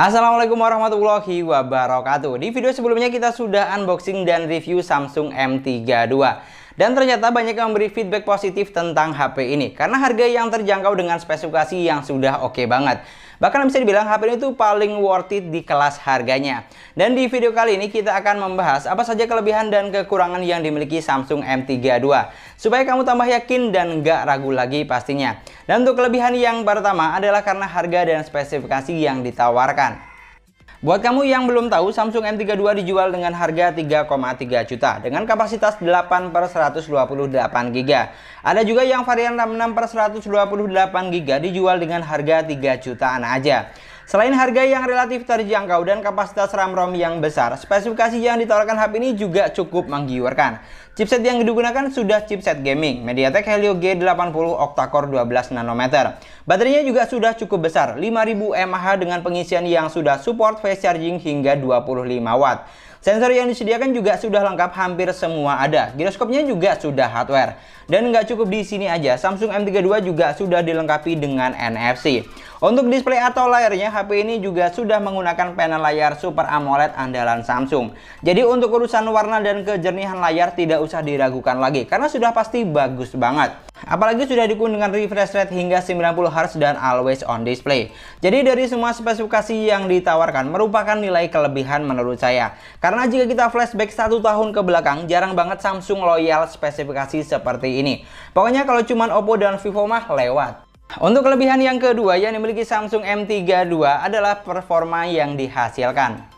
Assalamualaikum warahmatullahi wabarakatuh. Di video sebelumnya kita sudah unboxing dan review Samsung M32. Dan ternyata banyak yang memberi feedback positif tentang HP ini karena harga yang terjangkau dengan spesifikasi yang sudah oke banget. Bahkan bisa dibilang HP ini tuh paling worth it di kelas harganya. Dan di video kali ini kita akan membahas apa saja kelebihan dan kekurangan yang dimiliki Samsung M32 supaya kamu tambah yakin dan gak ragu lagi pastinya. Dan untuk kelebihan yang pertama adalah karena harga dan spesifikasi yang ditawarkan. Buat kamu yang belum tahu, Samsung M32 dijual dengan harga 3,3 juta dengan kapasitas 8/128 GB. Ada juga yang varian RAM 6/128 GB dijual dengan harga 3 jutaan aja. Selain harga yang relatif terjangkau dan kapasitas RAM-ROM yang besar, spesifikasi yang ditawarkan HP ini juga cukup menggiurkan. Chipset yang digunakan sudah chipset gaming, MediaTek Helio G80 octa-core 12 nanometer. Baterainya juga sudah cukup besar, 5000 mAh dengan pengisian yang sudah support fast charging hingga 25 watt. Sensor yang disediakan juga sudah lengkap, hampir semua ada. Giroskopnya juga sudah hardware. Dan nggak cukup di sini aja, Samsung M32 juga sudah dilengkapi dengan NFC. Untuk display atau layarnya, HP ini juga sudah menggunakan panel layar Super AMOLED andalan Samsung. Jadi untuk urusan warna dan kejernihan layar tidak usah diragukan lagi, karena sudah pasti bagus banget. Apalagi sudah didukung dengan refresh rate hingga 90Hz dan always on display. Jadi dari semua spesifikasi yang ditawarkan merupakan nilai kelebihan menurut saya. Karena jika kita flashback 1 tahun ke belakang, jarang banget Samsung loyal spesifikasi seperti ini. Pokoknya kalau cuman Oppo dan Vivo mah lewat. Untuk kelebihan yang kedua yang dimiliki Samsung M32 adalah performa yang dihasilkan.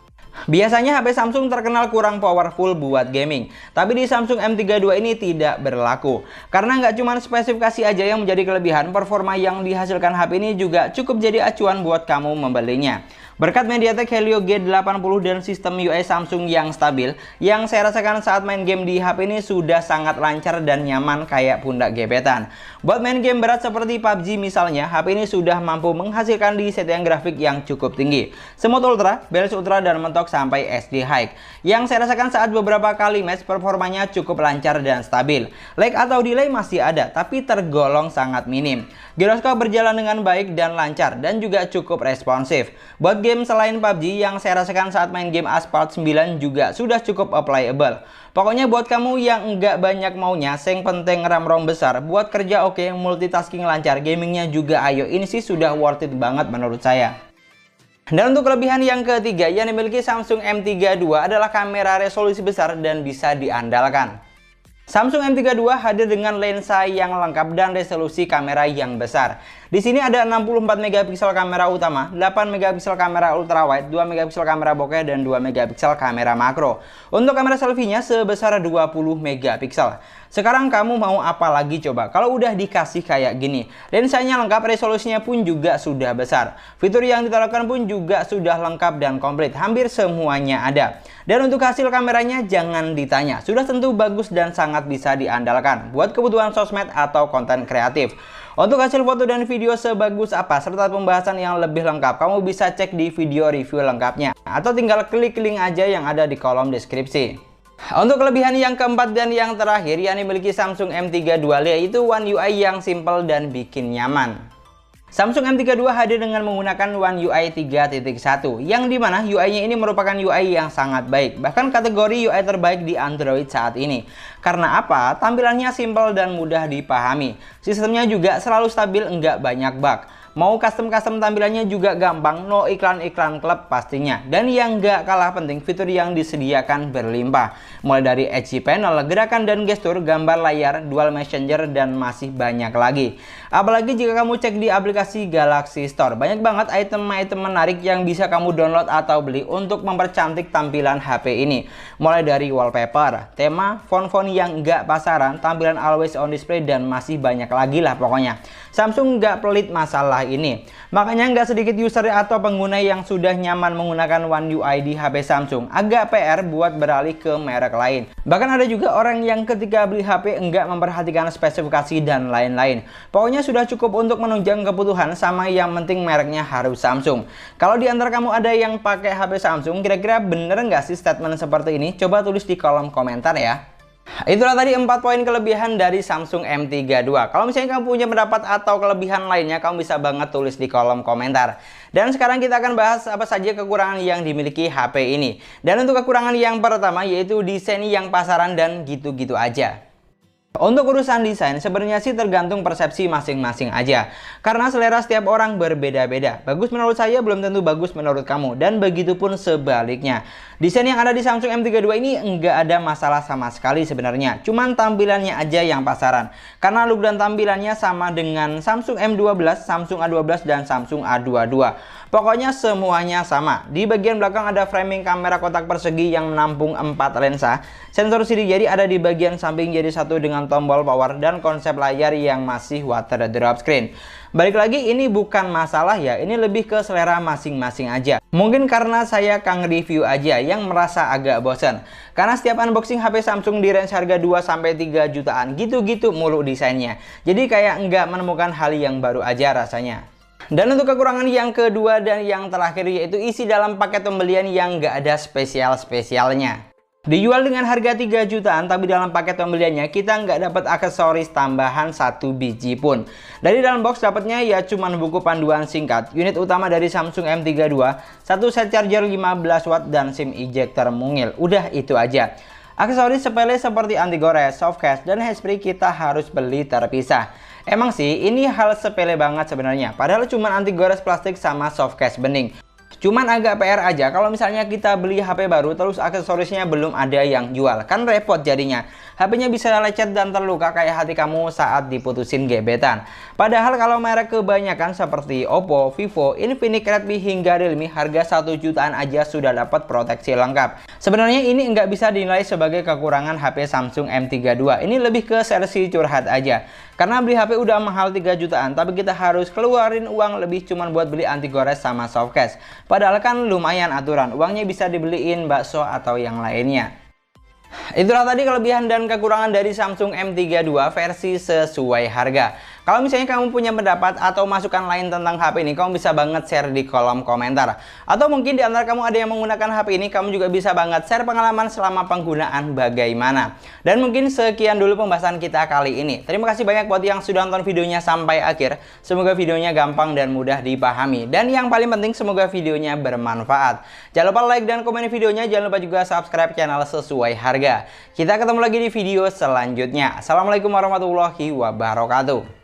Biasanya HP Samsung terkenal kurang powerful buat gaming, tapi di Samsung M32 ini tidak berlaku. Karena nggak cuma spesifikasi aja yang menjadi kelebihan, performa yang dihasilkan HP ini juga cukup jadi acuan buat kamu membelinya. Berkat MediaTek Helio G80 dan sistem UI Samsung yang stabil, yang saya rasakan saat main game di HP ini sudah sangat lancar dan nyaman kayak pundak gebetan. Buat main game berat seperti PUBG misalnya, HP ini sudah mampu menghasilkan di setting grafik yang cukup tinggi. Smooth Ultra, Balance Ultra, dan mentok sampai SD High. Yang saya rasakan saat beberapa kali match, performanya cukup lancar dan stabil. Lag atau delay masih ada, tapi tergolong sangat minim. Giroskop berjalan dengan baik dan lancar, dan juga cukup responsif. Buat game selain PUBG, yang saya rasakan saat main game Asphalt 9 juga sudah cukup applicable. Pokoknya buat kamu yang enggak banyak maunya, yang penting RAM-ROM besar, buat kerja oke, multitasking lancar, gamingnya juga ayo, ini sih sudah worth it banget menurut saya. Dan untuk kelebihan yang ketiga yang dimiliki Samsung M32 adalah kamera resolusi besar dan bisa diandalkan. Samsung M32 hadir dengan lensa yang lengkap dan resolusi kamera yang besar. Di sini ada 64 megapiksel kamera utama, 8 megapiksel kamera ultrawide, 2 megapiksel kamera bokeh, dan 2 megapiksel kamera makro. Untuk kamera selfie-nya sebesar 20 megapiksel. Sekarang kamu mau apa lagi coba? Kalau udah dikasih kayak gini, lensanya lengkap, resolusinya pun juga sudah besar. Fitur yang ditawarkan pun juga sudah lengkap dan komplit, hampir semuanya ada. Dan untuk hasil kameranya jangan ditanya, sudah tentu bagus dan sangat bisa diandalkan buat kebutuhan sosmed atau konten kreatif. Untuk hasil foto dan video sebagus apa serta pembahasan yang lebih lengkap, kamu bisa cek di video review lengkapnya atau tinggal klik link aja yang ada di kolom deskripsi. Untuk kelebihan yang keempat dan yang terakhir yang dimiliki Samsung M32 yaitu One UI yang simple dan bikin nyaman. Samsung M32 hadir dengan menggunakan One UI 3.1 yang dimana UI-nya ini merupakan UI yang sangat baik, bahkan kategori UI terbaik di Android saat ini. Karena apa? Tampilannya simple dan mudah dipahami. Sistemnya juga selalu stabil, enggak banyak bug. Mau custom tampilannya juga gampang, no iklan-iklan klub pastinya. Dan yang gak kalah penting, fitur yang disediakan berlimpah. Mulai dari edge panel, gerakan dan gestur, gambar layar, dual messenger, dan masih banyak lagi. Apalagi jika kamu cek di aplikasi Galaxy Store, banyak banget item-item menarik yang bisa kamu download atau beli untuk mempercantik tampilan HP ini. Mulai dari wallpaper, tema, font-font yang gak pasaran, tampilan always on display, dan masih banyak lagi lah pokoknya. Samsung gak pelit masalah ini. Makanya nggak sedikit user atau pengguna yang sudah nyaman menggunakan One UI di HP Samsung agak PR buat beralih ke merek lain. Bahkan ada juga orang yang ketika beli HP enggak memperhatikan spesifikasi dan lain-lain. Pokoknya sudah cukup untuk menunjang kebutuhan sama yang penting mereknya harus Samsung. Kalau di antara kamu ada yang pakai HP Samsung, kira-kira bener nggak sih statement seperti ini? Coba tulis di kolom komentar ya. Itulah tadi 4 poin kelebihan dari Samsung M32. Kalau misalnya kamu punya pendapat atau kelebihan lainnya, kamu bisa banget tulis di kolom komentar. Dan sekarang kita akan bahas apa saja kekurangan yang dimiliki HP ini. Dan untuk kekurangan yang pertama yaitu desain yang pasaran dan gitu-gitu aja. Untuk urusan desain sebenarnya sih tergantung persepsi masing-masing aja. Karena selera setiap orang berbeda-beda. Bagus menurut saya belum tentu bagus menurut kamu. Dan begitu pun sebaliknya. Desain yang ada di Samsung M32 ini enggak ada masalah sama sekali sebenarnya. Cuman tampilannya aja yang pasaran. Karena look dan tampilannya sama dengan Samsung M12, Samsung A12 dan Samsung A22. Pokoknya semuanya sama. Di bagian belakang ada framing kamera kotak persegi yang menampung 4 lensa. Sensor sidik jari ada di bagian samping jadi satu dengan tombol power dan konsep layar yang masih water drop screen. Balik lagi, ini bukan masalah ya, ini lebih ke selera masing-masing aja. Mungkin karena saya kang review aja yang merasa agak bosan. Karena setiap unboxing HP Samsung di range harga 2-3 jutaan gitu-gitu mulu desainnya. Jadi kayak nggak menemukan hal yang baru aja rasanya. Dan untuk kekurangan yang kedua dan yang terakhir yaitu isi dalam paket pembelian yang nggak ada spesial-spesialnya. Dijual dengan harga 3 jutaan tapi dalam paket pembeliannya kita nggak dapat aksesoris tambahan 1 biji pun. Dari dalam box dapatnya ya cuman buku panduan singkat, unit utama dari Samsung M32, satu set charger 15 watt dan SIM ejector mungil. Udah itu aja. Aksesoris sepele seperti anti gores, soft case, dan handsfree kita harus beli terpisah. Emang sih ini hal sepele banget sebenarnya, padahal cuma anti gores plastik sama soft case bening. Cuman agak PR aja kalau misalnya kita beli HP baru terus aksesorisnya belum ada yang jual. Kan repot jadinya. HP-nya bisa lecet dan terluka kayak hati kamu saat diputusin gebetan. Padahal kalau merek kebanyakan seperti Oppo, Vivo, Infinix, Redmi hingga Realme harga 1 jutaan aja sudah dapat proteksi lengkap. Sebenarnya ini nggak bisa dinilai sebagai kekurangan HP Samsung M32. Ini lebih ke sesi curhat aja. Karena beli HP udah mahal 3 jutaan tapi kita harus keluarin uang lebih cuman buat beli anti gores sama soft case. Padahal kan lumayan aturan, uangnya bisa dibeliin bakso atau yang lainnya. Itulah tadi kelebihan dan kekurangan dari Samsung M32 versi sesuai harga. Kalau misalnya kamu punya pendapat atau masukan lain tentang HP ini, kamu bisa banget share di kolom komentar. Atau mungkin di antara kamu ada yang menggunakan HP ini, kamu juga bisa banget share pengalaman selama penggunaan bagaimana. Dan mungkin sekian dulu pembahasan kita kali ini. Terima kasih banyak buat yang sudah nonton videonya sampai akhir. Semoga videonya gampang dan mudah dipahami. Dan yang paling penting semoga videonya bermanfaat. Jangan lupa like dan komen videonya, jangan lupa juga subscribe channel sesuai harga. Kita ketemu lagi di video selanjutnya. Assalamualaikum warahmatullahi wabarakatuh.